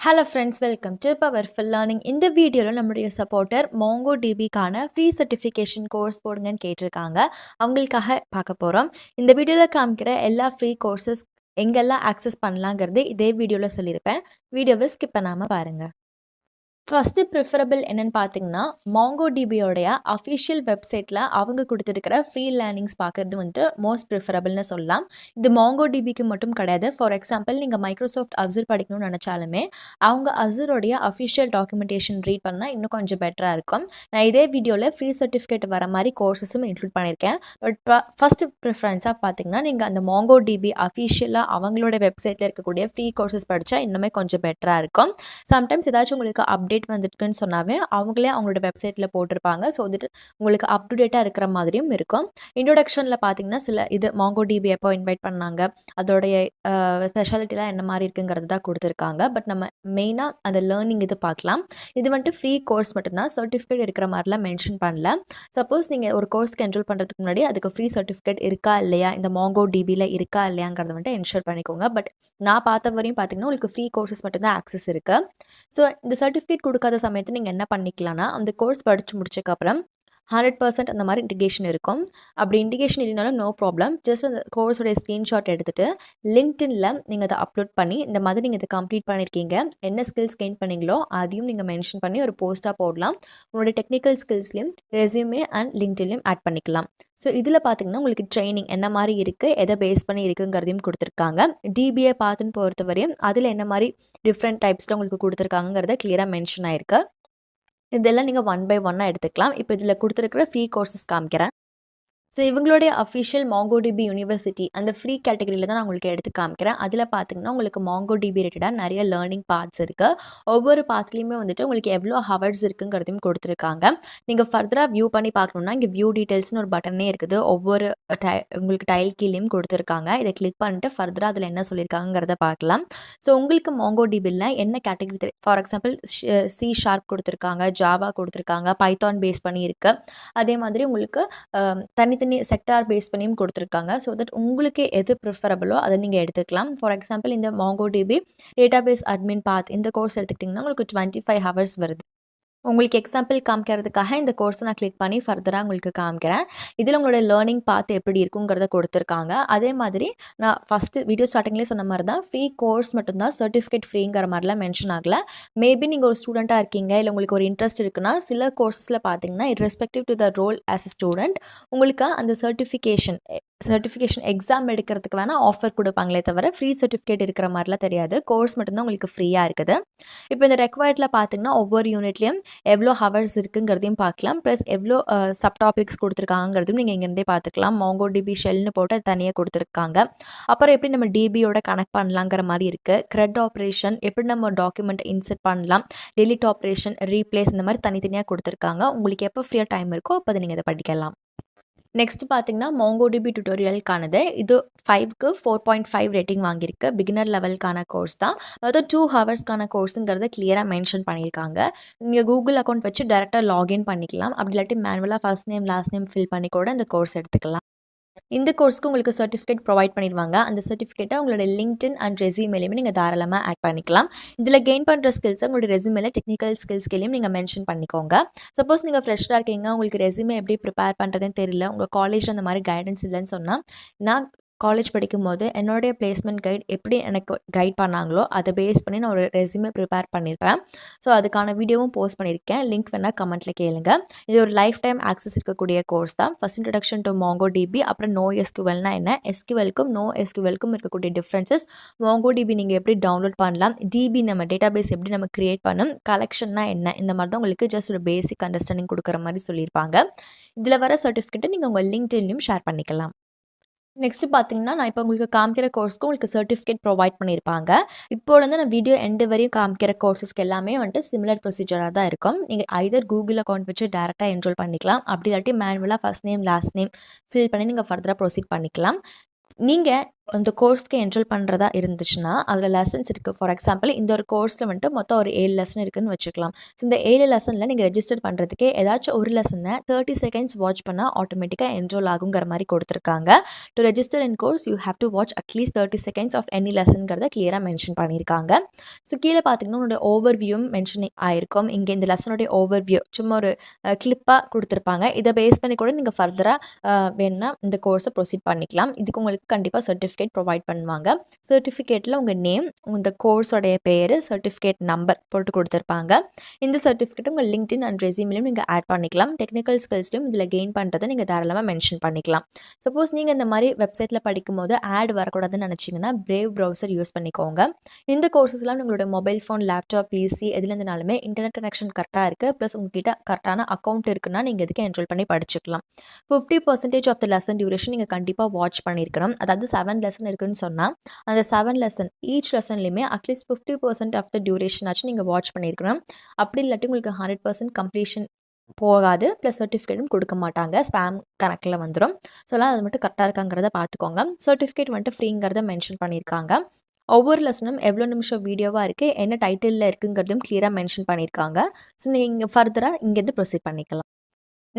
Hello friends, welcome to Powerful Learning. இந்த வீடியோவில் நம்முடைய சப்போர்ட்டர் MongoDBக்கான ஃப்ரீ சர்டிஃபிகேஷன் கோர்ஸ் போடுங்கன்னு கேட்டிருக்காங்க. அவங்களுக்காக பார்க்க போகிறோம். இந்த வீடியோவில் காமிக்கிற எல்லா ஃப்ரீ கோர்சஸ் எங்கெல்லாம் ஆக்சஸ் பண்ணலாங்கிறது இதே வீடியோவில் சொல்லியிருப்பேன். வீடியோவை ஸ்கிப் பண்ணாமல் பாருங்கள். ஃபஸ்ட்டு ப்ரிஃபரபிள் என்னென்னு பார்த்தீங்கன்னா மாங்கோடிபியோடைய அஃபிஷியல் வெப்சைட்டில் அவங்க கொடுத்துருக்கிற ஃப்ரீ லேர்னிங்ஸ் பார்க்குறது வந்துட்டு மோஸ்ட் ப்ரிஃபரபிள்னு சொல்லலாம். இது மாங்கோடிபிக்கு மட்டும் கிடையாது. ஃபார் எக்ஸாம்பிள் நீங்கள் மைக்ரோசாஃப்ட் அசூர் படிக்கணும்னு நினச்சாலுமே அவங்க அசூரோடைய அஃபிஷியல் டாக்குமெண்டேஷன் ரீட் பண்ணால் இன்னும் கொஞ்சம் பெட்டராக இருக்கும். நான் இதே வீடியோவில் ஃப்ரீ சர்டிஃபிகேட் வர மாதிரி கோர்சஸும் இன்க்ளூட் பண்ணியிருக்கேன். பட் ஃபஸ்ட்டு ப்ரிஃபரன்ஸாக பார்த்தீங்கன்னா நீங்கள் அந்த மாங்கோடிபி அஃபிஷியலாக அவங்களோட வெப்சைட்டில் இருக்கக்கூடிய ஃப்ரீ கோர்சஸ் படித்தா இன்னுமே கொஞ்சம் பெட்டராக இருக்கும். சம்டைம்ஸ் ஏதாச்சும் உங்களுக்கு அப்டேட் வந்துட்டுக்குன்னு சொன்னாவே அவங்களே அவங்களோட வெப்சைட்டில் போட்டிருப்பாங்க. ஸோ வந்துட்டு உங்களுக்கு அப் டு டேட்டாக இருக்கிற மாதிரியும் இருக்கும். இன்ட்ரோடக்ஷனில் பார்த்தீங்கன்னா சில இது மாங்கோடிபி எப்போ இன்வைட் பண்ணாங்க, அதோடைய ஸ்பெஷாலிட்டிலாம் என்ன மாதிரி இருக்குங்கிறது தான் கொடுத்துருக்காங்க. பட் நம்ம மெயினாக அந்த லேர்னிங் இது பார்க்கலாம். இது வந்துட்டு ஃப்ரீ கோர்ஸ் மட்டும்தான், சர்டிஃபிகேட் எடுக்கிற மாதிரிலாம் மென்ஷன் பண்ணல. சப்போஸ் நீங்கள் ஒரு கோர்ஸ்க்கு என்ரோல் பண்ணுறதுக்கு முன்னாடி அதுக்கு ஃப்ரீ சர்டிஃபிகேட் இருக்கா இல்லையா, இந்த மாங்கோடிபியில் இருக்கா இல்லையாங்கிறத வந்துட்டு என்ஷூர் பண்ணிக்கோங்க. பட் நான் பார்த்த வரையும் பார்த்தீங்கன்னா உங்களுக்கு ஃப்ரீ கோர்சஸ் மட்டும்தான் ஆக்சஸ் இருக்குது. ஸோ இந்த சர்டிஃபிகேட் கொடுக்காத சமயத்தில் நீங்கள் என்ன பண்ணிக்கலாம்னா அந்த கோர்ஸ் படித்து முடிச்சதுக்கப்புறம் 100% அந்த மாதிரி இன்டிகேஷன் இருக்கும். அப்படி இன்டிகேஷன் இல்லைனாலும் நோ ப்ராப்ளம். ஜஸ்ட் அந்த கோர்ஸோடைய ஸ்க்ரீன்ஷாட் எடுத்துகிட்டு லிங்க்டின்ல நீங்கள் அதை அப்லோட் பண்ணி இந்த மாதிரி நீங்கள் இதை கம்ப்ளீட் பண்ணியிருக்கீங்க, என்ன ஸ்கில்ஸ் கெயின் பண்ணீங்களோ அதையும் நீங்கள் மென்ஷன் பண்ணி ஒரு போஸ்ட்டாக போடலாம். உங்களுடைய டெக்னிக்கல் ஸ்கில்ஸ்லையும் ரெஸ்யூமே அண்ட் லிங்க்டின்லையும் ஆட் பண்ணிக்கலாம். ஸோ இதில் பார்த்தீங்கன்னா உங்களுக்கு ட்ரைனிங் என்ன மாதிரி இருக்குது, எதை பேஸ் பண்ணி இருக்குங்கிறதையும் கொடுத்துருக்காங்க. டிபிஏ பார்த்துன்னு பொறுத்தவரையும் அதில் என்ன மாதிரி டிஃப்ரெண்ட் டைப்ஸில் உங்களுக்கு கொடுத்துருக்காங்கிறத கிளியராக மென்ஷன் ஆயிருக்கு. இதெல்லாம் நீங்கள் 1 by 1 எடுத்துக்கலாம். இப்போ இதில் கொடுத்துருக்கிற ஃப்ரீ கோர்சஸ் காமிக்கிறேன். ஸோ இவங்களுடைய அஃபிஷியல் மாங்கோடிபி யூனிவர்சிட்டி அந்த ஃப்ரீ கேட்டகரியில் தான் நான் உங்களுக்கு எடுத்து காமிக்கிறேன். அதில் பார்த்தீங்கன்னா உங்களுக்கு மாங்கோடிபி ரிலேட்டடாக நிறைய லேர்னிங் பார்ட்ஸ் இருக்குது. ஒவ்வொரு பார்ட்ஸ்லையுமே வந்துட்டு உங்களுக்கு எவ்வளோ ஹவர்ஸ் இருக்குங்கிறதையும் கொடுத்துருக்காங்க. நீங்கள் ஃபர்தராக வியூ பண்ணி பார்க்கணுன்னா இங்கே வியூ டீட்டெயில்ஸ்னு ஒரு பட்டனே இருக்குது. ஒவ்வொரு உங்களுக்கு டைல் கீழேயும் கொடுத்துருக்காங்க. இதை கிளிக் பண்ணிட்டு ஃபர்தராக அதில் என்ன சொல்லியிருக்காங்கிறத பார்க்கலாம். ஸோ உங்களுக்கு மாங்கோடிபியில் என்ன கேட்டகரி, ஃபார் எக்ஸாம்பிள் C# கொடுத்துருக்காங்க, ஜாவா கொடுத்துருக்காங்க, பைத்தான் பேஸ் பண்ணி இருக்குது. அதே மாதிரி உங்களுக்கு தனித்தனி செக்டார் பேஸ் பண்ணியும் கொடுத்துருக்காங்க. ஸோ தட் உங்களுக்கு எது ப்ரிஃபரபிளோ அதை நீங்கள் எடுத்துக்கலாம். ஃபார் எக்ஸாம்பிள் இந்த மாங்கோடிபி டேட்டாபேஸ் அட்மின் பாத் இந்த கோர்ஸ் எடுத்துக்கிட்டிங்கன்னா உங்களுக்கு 25 ஹவர்ஸ் வருது. உங்களுக்கு எக்ஸாம்பிள் காமிக்கிறதுக்காக இந்த கோர்ஸை நான் கிளிக் பண்ணி ஃபர்தராக உங்களுக்கு காமிக்கிறேன். இதில் உங்களோட லேர்னிங் பார்த்து எப்படி இருக்குங்கிறத கொடுத்துருக்காங்க. அதே மாதிரி நான் ஃபஸ்ட்டு வீடியோ ஸ்டார்டிங்லேயே சொன்ன மாதிரி தான் ஃப்ரீ கோர்ஸ் மட்டும்தான், சர்டிஃபிகேட் ஃப்ரீங்கிற மாதிரிலாம் மென்ஷன் ஆகலை. மேபி நீங்கள் ஒரு ஸ்டூடெண்ட்டாக இருக்கீங்க, இல்லை உங்களுக்கு ஒரு இன்ட்ரெஸ்ட் இருக்குன்னா சில கோர்ஸஸில் பார்த்தீங்கன்னா respective to the role as a student உங்களுக்கு அந்த சர்டிஃபிகேஷன் எக்ஸாம் எடுக்கிறதுக்கு வேணால் ஆஃபர் கொடுப்பாங்களே தவிர ஃப்ரீ சர்டிஃபிகேட் இருக்கிற மாதிரிலாம் தெரியாது. கோர்ஸ் மட்டும்தான் உங்களுக்கு ஃப்ரீயாக இருக்குது. இப்போ இந்த ரெக்வயர்டில் பார்த்தீங்கன்னா ஒவ்வொரு யூனிட்லேயும் எவ்வளோ ஹவர்ஸ் இருக்குங்கிறதையும் பார்க்கலாம். ப்ளஸ் எவ்வளோ சப் டாபிக்ஸ் கொடுத்துருக்காங்கிறதையும் நீங்கள் இங்கேருந்தே பார்த்துக்கலாம். மாங்கோடிபி ஷெல்னு போட்டு அது தனியாக கொடுத்துருக்காங்க. அப்புறம் எப்படி நம்ம டிபியோட கனெக்ட் பண்ணலாங்கிற மாதிரி இருக்குது. க்ரெட் ஆப்ரேஷன் எப்படி நம்ம டாக்குமெண்ட் இன்சர்ட் பண்ணலாம், டெலிட் ஆப்ரேஷன், ரீப்ளேஸ் இந்த மாதிரி தனித்தனியாக கொடுத்துருக்காங்க. உங்களுக்கு எப்போ ஃப்ரீயாக டைம் இருக்கோ அப்போ அதை நீங்கள் அதை படிக்கலாம். நெக்ஸ்ட் பார்த்தீங்கன்னா மாங்கோடிபி டியூட்டோரியலுக்கானது. இது 5க்கு 4.5 ரேட்டிங் வாங்கியிருக்கு. பிகினர் லெவலுக்கான கோர்ஸ் தான். அதாவது 2 ஹவர்ஸ்க்கான கோர்ஸுங்கிறத கிளியராக மென்ஷன் பண்ணியிருக்காங்க. நீங்கள் கூகுள் அக்கௌண்ட் வச்சு டேரெக்டாக லாகின் பண்ணிக்கலாம். அப்படி இல்லாட்டி மேனுவலாக first name last name fill பண்ணி கூட இந்த கோர்ஸ் எடுத்துக்கலாம். இந்த கோர்ஸ்க்கு உங்களுக்கு சர்டிஃபிகேட் ப்ரொவைட் பண்ணிடுவாங்க. அந்த சர்டிஃபிகேட்டை உங்களோட லிங்க்டின் அண்ட் ரெஸ்யூமேலையுமே நீங்கள் தாராளமாக ஆட் பண்ணிக்கலாம். இதில் கெயின் பண்ணுற ஸ்கில்ஸை உங்களோட ரெஸ்யூமேல டெக்னிக்கல் ஸ்கில்ஸ்களையும் நீங்கள் மென்ஷன் பண்ணிக்கோங்க. சப்போஸ் நீங்கள் ஃப்ரெஷ்ஷாக இருக்கீங்க, உங்களுக்கு ரெஸ்யூமே எப்படி ப்ரிப்பேர் பண்ணுறதுன்னு தெரியல, உங்கள் காலேஜில் அந்த மாதிரி கைடன்ஸ் இல்லைன்னு சொன்னால் நான் காலேஜ் படிக்கும்போது என்னுடைய பிளேஸ்மெண்ட் கைட் எப்படி எனக்கு கைட் பண்ணாங்களோ அதை பேஸ் பண்ணி நான் ஒரு ரெஸ்யூமே ப்ரிப்பேர் பண்ணியிருப்பேன். ஸோ அதுக்கான வீடியோவும் போஸ்ட் பண்ணியிருக்கேன். லிங்க் வேணால் கமெண்ட்டில் கேளுங்க. இது ஒரு லைஃப் டைம் ஆக்சஸ் இருக்கக்கூடிய கோர்ஸ் தான். ஃபர்ஸ்ட் இன்ட்ரடக்ஷன் டு மாங்கோடிபி, அப்புறம் நோ எஸ்கியூஎல்னா என்ன, எஸ்கியூஎல்க்கும் நோ எஸ்கியூஎல்க்கும் இருக்கக்கூடிய டிஃப்ரென்சஸ், மாங்கோடிபி நீங்கள் எப்படி டவுன்லோட் பண்ணலாம், டிபி நம்ம டேட்டாபேஸ் எப்படி நம்ம கிரியேட் பண்ணணும், கலெக்ஷன்னா என்ன, இந்த மாதிரி தான் உங்களுக்கு ஜஸ்ட் ஒரு பேசிக் அண்டர்ஸ்டாண்டிங் கொடுக்குற மாதிரி சொல்லியிருப்பாங்க. இதில் வர சர்டிஃபிகேட்டை நீங்கள் உங்கள் லிங்க்டின்லையும் ஷேர் பண்ணிக்கலாம். நெக்ஸ்ட் பார்த்தீங்கன்னா நான் இப்போ உங்களுக்கு காமிக்கிற கோர்ஸ்க்கு உங்களுக்கு சர்டிஃபிகேட் ப்ரொவைட் பண்ணியிருப்பாங்க. இப்போ நான் வீடியோ எண்டு வரையும் காமிக்கிற கோர்சஸ்க்கு எல்லாமே வந்துட்டு சிமிலர் ப்ரொசீஜராக தான் இருக்கும். நீங்கள் ஐதர் கூகுள் அக்கௌண்ட் வச்சு டேரெக்டாக என்ரோல் பண்ணிக்கலாம். அப்படி இல்லாட்டி மேனுவலாக first name last name fill பண்ணி நீங்கள் ஃபர்தராக ப்ரொசீட் பண்ணிக்கலாம். நீங்கள் அந்த கோர்ஸ்க்கு என்ரோல் பண்ணுறதா இருந்துச்சுன்னா அதில் லெசன்ஸ் இருக்குது. ஃபார் எக்ஸாம்பிள் இந்த ஒரு கோர்ஸில் வந்துட்டு மொத்தம் ஒரு 7 லெசன் இருக்குதுன்னு வச்சுக்கலாம். ஸோ இந்த 7 லெசனில் நீங்கள் ரெஜிஸ்டர் பண்ணுறதுக்கே ஏதாச்சும் ஒரு லெசனை 30 செகண்ட்ஸ் வாட்ச் பண்ணால் ஆட்டோமேட்டிக்காக என்ரோல் ஆகுங்கிற மாதிரி கொடுத்துருக்காங்க. To register in course you have to watch at least 30 seconds of any லெசன்கிறத கிளியராக மென்ஷன் பண்ணியிருக்காங்க. ஸோ கீழே பார்த்தீங்கன்னா உங்களோட ஓவர் வியூவும் மென்ஷன் ஆயிருக்கும். இங்கே இந்த லெசனுடைய ஓவர் வியூ சும்மா ஒரு கிளிப்பாக கொடுத்துருப்பாங்க. இதை பேஸ் பண்ணி கூட நீங்கள் ஃபர்தராக வேணுன்னா இந்த கோர்ஸை ப்ரொசீட் பண்ணிக்கலாம். இதுக்கு உங்களுக்கு கண்டிப்பாக சர்டிஃபிகேட் ப்ரொவைட் பண்ணுவாங்க. சர்டிஃபிகேட்டில் உங்கள் நேம், இந்த கோர்ஸோடைய பேர், சர்டிஃபிகேட் நம்பர் போட்டு கொடுத்துருப்பாங்க. இந்த சர்டிஃபிகேட் உங்கள் லிங்க்டின் அண்ட் ரெஸ்யூம்லையும் நீங்கள் ஆட் பண்ணிக்கலாம். டெக்னிக்கல் ஸ்கில்ஸ்லையும் இதில் கெயின் பண்ணுறதை நீங்கள் தாராளமாக மென்ஷன் பண்ணிக்கலாம். சப்போஸ் நீங்கள் இந்த மாதிரி வெப்சைட்டில் படிக்கும்போது ஆட் வரக்கூடாதுன்னு நினச்சிங்கன்னா பிரேவ் ப்ரௌசர் யூஸ் பண்ணிக்கோங்க. இந்த கோர்சஸ்லாம் உங்களோட மொபைல் ஃபோன், லேப்டாப், பிசி எதுலேருந்துனாலுமே இன்டர்நெட் கனெக்ஷன் கரெக்டாக இருக்குது, ப்ளஸ் உங்ககிட்ட கரெக்டான அக்கௌண்ட் இருக்குன்னா நீங்கள் இதுக்கு என்ரோல் பண்ணி படிச்சுக்கலாம். 50% ஆஃப் த லெசன் டியூரேஷன் நீங்கள் கண்டிப்பாக வாட்ச் பண்ணியிருக்கணும். அதாவது 7 லெசன் இருக்குன்னு சொன்னால் அந்த 7 லெசன் ஈச் லெசன்லையுமே அட்லீஸ்ட் 50% ஆஃப் த டியூரேஷன் ஆச்சு நீங்கள் வாட்ச் பண்ணியிருக்கணும். அப்படி இல்லாட்டி உங்களுக்கு 100% கம்ப்ளீஷன் போகாது, ப்ளஸ் சர்டிஃபிகேட்டும் கொடுக்க மாட்டாங்க, ஸ்பேம் கணக்கில் வந்துடும். ஸோ அது மட்டும் கரெக்டாக இருக்காங்கிறத பார்த்துக்கோங்க. சர்டிஃபிகேட் வந்துட்டு ஃப்ரீங்கிறத மென்ஷன் பண்ணியிருக்காங்க. ஒவ்வொரு லெசனும் எவ்வளோ நிமிஷம் வீடியோவாக இருக்குது, என்ன டைட்டிலில் இருக்குங்கிறதும் கிளியராக மென்ஷன் பண்ணியிருக்காங்க. ஸோ நீங்கள் ஃபர்தராக இங்கேருந்து ப்ரொசீட் பண்ணிக்கலாம்.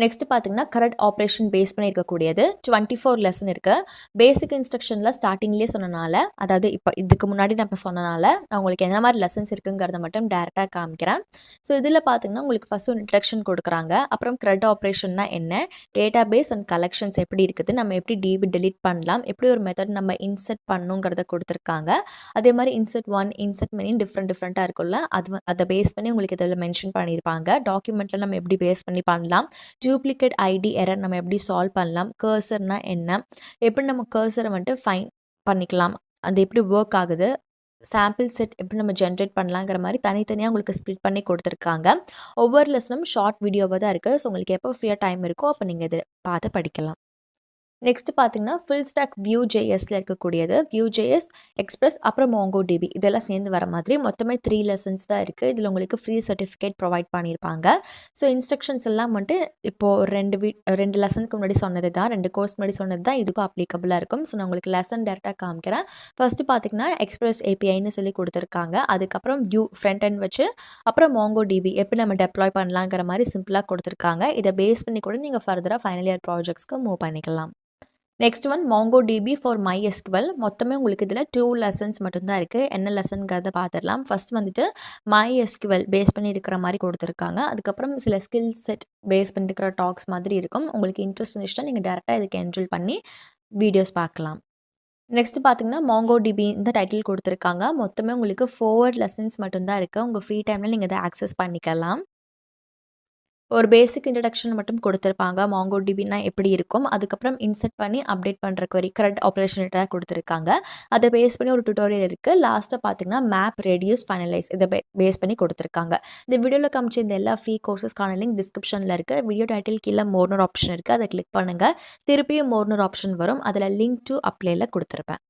நெக்ஸ்ட் பார்த்தீங்கன்னா கரண்ட் ஆப்ரேஷன் பேஸ் பண்ணி இருக்கக்கூடியது 24 லெசன் இருக்குது. பேசிக் இன்ஸ்ட்ரக்ஷனில் ஸ்டார்டிங்லேயே சொன்னனால, அதாவது இப்போ இதுக்கு முன்னாடி நான் இப்போ சொன்னனால நான் உங்களுக்கு என்ன மாதிரி லெசன்ஸ் இருக்குங்கிறத மட்டும் டேரெக்டாக காமிக்கிறேன். ஸோ இதில் பார்த்தீங்கன்னா உங்களுக்கு ஃபஸ்ட் ஒரு இன்ட்ரடக்ஷன் கொடுக்குறாங்க. அப்புறம் கரண்ட் ஆப்ரேஷன்னா என்ன, டேட்டா பேஸ் அண்ட் கலெக்ஷன்ஸ் எப்படி இருக்குது, நம்ம எப்படி டிபி டெலிட் பண்ணலாம், எப்படி ஒரு மெத்தட் நம்ம இன்சர்ட் பண்ணுங்கிறத கொடுத்துருக்காங்க. அதே மாதிரி இன்சர்ட் 1, இன்சர்ட் மெனி டிஃப்ரெண்ட்டாக இருக்குல்ல, அதை பேஸ் பண்ணி உங்களுக்கு இதில் மென்ஷன் பண்ணியிருப்பாங்க. டாக்குமெண்ட்டில் நம்ம எப்படி பேஸ் பண்ணி பண்ணலாம், டூப்ளிகேட் ஐடி எரர் நம்ம எப்படி சால்வ் பண்ணலாம், கர்சர்னா என்ன, எப்படி நம்ம கர்சரை வந்துட்டு ஃபைன் பண்ணிக்கலாம், அது எப்படி ஒர்க் ஆகுது, சாம்பிள் செட் எப்படி நம்ம ஜென்ரேட் பண்ணலாங்கிற மாதிரி தனித்தனியாக உங்களுக்கு ஸ்ப்ளிட் பண்ணி கொடுத்துருக்காங்க. ஒவ்வொரு லெசனும் ஷார்ட் வீடியோவாக தான் இருக்குது. ஸோ உங்களுக்கு எப்போ ஃப்ரீயாக டைம் இருக்கோ அப்போ நீங்கள் இதை பார்த்து படிக்கலாம். நெக்ஸ்ட் பார்த்தீங்கன்னா ஃபுல் ஸ்டாக் வியூ ஜேஎஸ்ல இருக்கக்கூடியது வியூ ஜேஎஸ், எக்ஸ்பிரஸ், அப்புறம் MongoDB இதெல்லாம் சேர்ந்து வர மாதிரி மொத்தமே 3 லெசன்ஸ் தான் இருக்குது. இதில் உங்களுக்கு ஃப்ரீ சர்டிஃபிகேட் ப்ரொவைட் பண்ணியிருப்பாங்க. ஸோ இன்ஸ்ட்ரக்ஷன்ஸ் எல்லாம் வந்துட்டு இப்போது ரெண்டு லெசனுக்கு முன்னாடி சொன்னது தான், 2 கோர்ஸ் முன்னாடி சொன்னது தான் இதுக்கும் அப்ளிகபிளாக இருக்கும். ஸோ நான் உங்களுக்கு லெசன் டேரெக்டாக காமிக்கிறேன். ஃபஸ்ட்டு பார்த்தீங்கன்னா எக்ஸ்பிரஸ் ஏபிஐன்னு சொல்லி கொடுத்துருக்காங்க. அதுக்கப்புறம் வியூ ஃப்ரண்ட் எண்ட் வச்சு, அப்புறம் MongoDB எப்படி நம்ம டெப்ளாய் பண்ணலாங்கிற மாதிரி சிம்பிளாக கொடுத்துருக்காங்க. இதை பேஸ் பண்ணி கூட நீங்கள் ஃபர்தராக ஃபைனல் இயர் ப்ராஜெக்ட்ஸ்க்கு மூவ் பண்ணிக்கலாம். Next one MongoDB for MySQL. மொத்தமே உங்களுக்கு இதில் 2 லெசன்ஸ் மட்டும்தான் இருக்குது. என்ன லெசன்கிறத பார்த்துடலாம். ஃபர்ஸ்ட் வந்துட்டு MySQL பேஸ் பண்ணி இருக்கிற மாதிரி கொடுத்துருக்காங்க. அதுக்கப்புறம் சில ஸ்கில் செட் பேஸ் பண்ணி இருக்கிற டாக்ஸ் மாதிரி இருக்கும். உங்களுக்கு இன்ட்ரெஸ்ட் இருந்துச்சுன்னா நீங்கள் டேரெக்டாக இதுக்கு என்ரோல் பண்ணி வீடியோஸ் பார்க்கலாம். நெக்ஸ்ட் பார்த்தீங்கன்னா MongoDB இந்த டைட்டில் கொடுத்துருக்காங்க. மொத்தமே உங்களுக்கு 4 லெசன்ஸ் மட்டும்தான் இருக்குது. உங்கள் ஃப்ரீ டைமில் நீங்கள் இதை ஆக்சஸ் பண்ணிக்கலாம். ஒரு பேசிக் இன்ட்ரடக்ஷன் மட்டும் கொடுத்துருப்பாங்க. MongoDBனா எப்படி இருக்கும், அதுக்கப்புறம் இன்சர்ட் பண்ணி அப்டேட் பண்ணுற query கரண்ட் ஆப்ரேஷன் கொடுத்துருக்காங்க. அதை பேஸ் பண்ணி ஒரு டியூட்டோரியல் இருக்குது. லாஸ்ட்டாக பார்த்தீங்கன்னா மேப், ரெடியூஸ், ஃபைனலைஸ் இதை பேஸ் பண்ணி கொடுத்துருக்காங்க. இந்த வீடியோவில் காமிச்ச இந்த எல்லா ஃப்ரீ கோர்சஸ்க்கான லிங்க் டிஸ்கிரிப்ஷனில் இருக்குது. வீடியோ டைட்டில் கீழே மோர்னு ஆப்ஷன் இருக்குது, அதை கிளிக் பண்ணுங்கள். திருப்பியும் மோர்னு ஆப்ஷன் வரும். அதில் லிங்க் டு அப்ளைல கொடுத்துருப்பேன்.